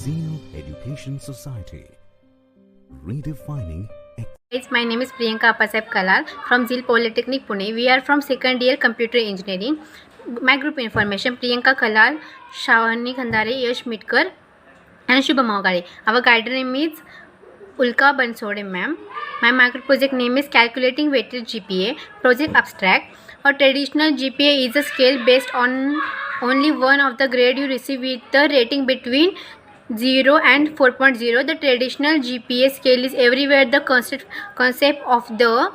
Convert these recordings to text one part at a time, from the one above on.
Zeal Education Society, redefining. Guys, my name is Priyanka Apasab Kalal from Zeal Polytechnic Pune. We are from second year computer engineering. My group information: Priyanka Kalal, Shavani Khandare, Yash Mitkar, and Shubham Maugare. Our guide name is Ulka Bansode ma'am. My micro project name is Calculating Weighted GPA. Project abstract: a traditional GPA is a scale based on only one of the grade you receive with the rating between 0 and 4.0. The traditional GPA scale is everywhere the concept of the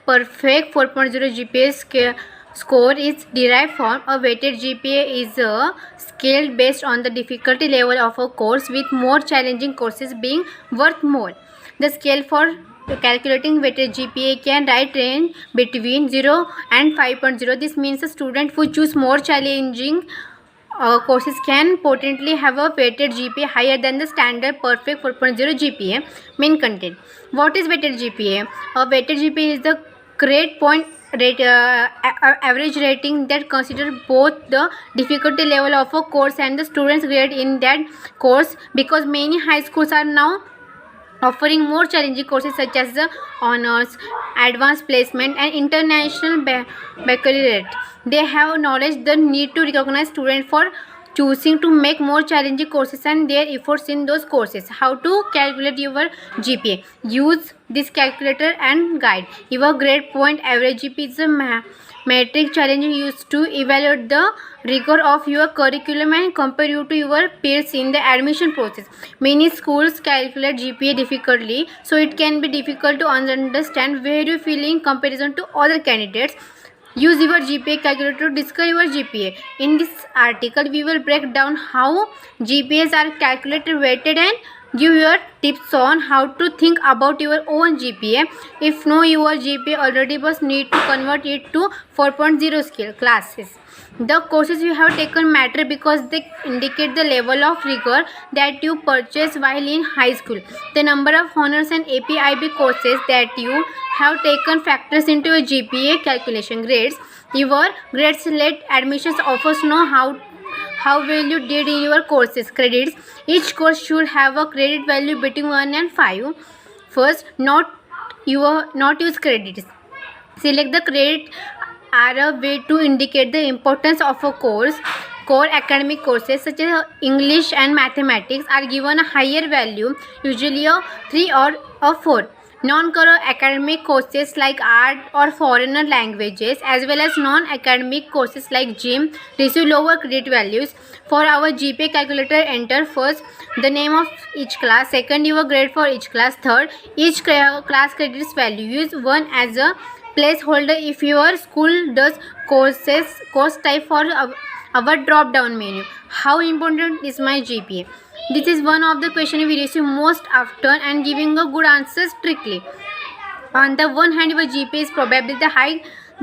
perfect 4.0 GPA score is derived from. A weighted GPA is a scale based on the difficulty level of a course, with more challenging courses being worth more. The scale for calculating weighted GPA can range between 0 and 5.0. This means a student who choose more challenging courses can potentially have a weighted GPA higher than the standard perfect 4.0 GPA. Main content: what is weighted GPA? A weighted GPA is the grade point average rating that consider both the difficulty level of a course and the student's grade in that course. Because many high schools are now offering more challenging courses such as the honors, advanced placement, and international baccalaureate, they have acknowledged the need to recognize students for choosing to make more challenging courses and their efforts in those courses. How to calculate your GPA? Use this calculator and guide. Your grade point average GPA is a metric challenge used to evaluate the rigor of your curriculum and compare you to your peers in the admission process. Many schools calculate GPA difficultly, so it can be difficult to understand where you feel in comparison to other candidates. Use your GPA calculator to discover your GPA. In this article, we will break down how GPAs are calculated, weighted, and give your tips on how to think about your own GPA. If know your GPA already, but need to convert it to 4.0 scale classes. The courses you have taken matter because they indicate the level of rigor that you purchase while in high school. The number of honors and AP/IB courses that you have taken factors into your GPA calculation. Grades: your grades let admissions offers know how well you did in your courses. Credits: each course should have a credit value between 1 and 5. First, not use credits. Select the credit are a way to indicate the importance of a course. Core academic courses such as English and mathematics are given a higher value, usually a 3 or a 4. Non-core academic courses like art or foreign languages, as well as non-academic courses like gym, receive lower credit values. For our GPA calculator, enter first the name of each class, second your grade for each class, third each class credits value. Use 1 as a placeholder if your school does course type for our drop down menu. How important is my GPA? This is one of the questions we receive most often, and giving a good answer strictly. On the one hand, your GPA is probably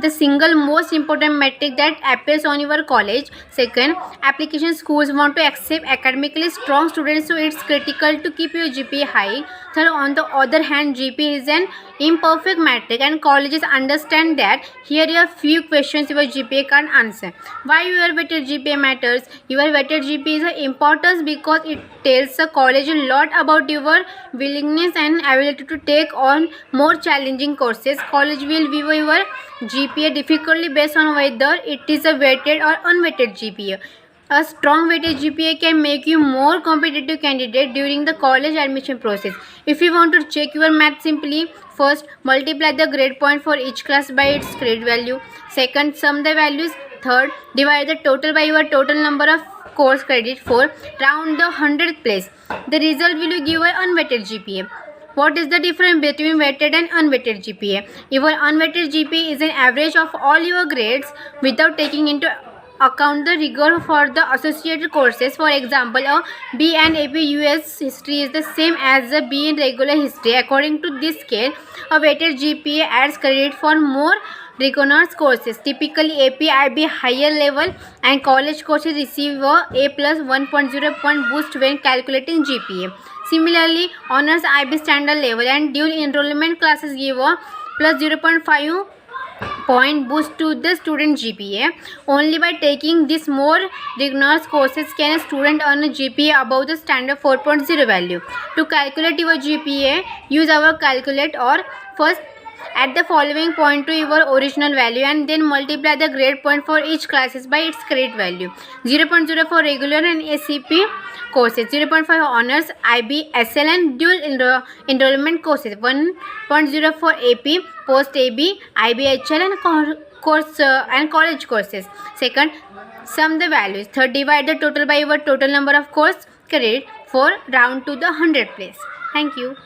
the single most important metric that appears on your college. Second, application schools want to accept academically strong students, so it's critical to keep your GPA high. Third, on the other hand, GPA is an imperfect metric and colleges understand that. Here are a few questions your GPA can't answer. Why your weighted GPA matters? Your weighted GPA is important because it tells the college a lot about your willingness and ability to take on more challenging courses. College will view your GPA difficulty based on whether it is a weighted or unweighted GPA. A strong weighted GPA can make you more competitive candidate during the college admission process. If you want to check your math, simply first multiply the grade point for each class by its grade value. Second, sum the values. Third, divide the total by your total number of course credit. Fourth, round the 100th place. The result will give you unweighted GPA. What is the difference between weighted and unweighted GPA? Your unweighted GPA is an average of all your grades without taking into account the rigor for the associated courses. For example, a B and AP US history is the same as a B in regular history. According to this scale, a weighted GPA adds credit for more rigorous courses. Typically, AP/IB higher level and college courses receive a A plus 1.0 point boost when calculating GPA. Similarly, honors IB standard level and dual enrollment classes give a plus 0.5 point boost to the student GPA. Only by taking these more rigorous courses can a student earn a GPA above the standard 4.0 value. To calculate your GPA, use our calculate or first add the following point to your original value and then multiply the grade point for each classes by its credit value. 0.0 for regular and ACP courses, 0.5 honors, IB, SL and dual enrollment courses, 1.0 for AP, post AB, IBHL and college courses. Second, sum the values. Third, divide the total by your total number of course credit. 4, round to the 100 place. Thank you.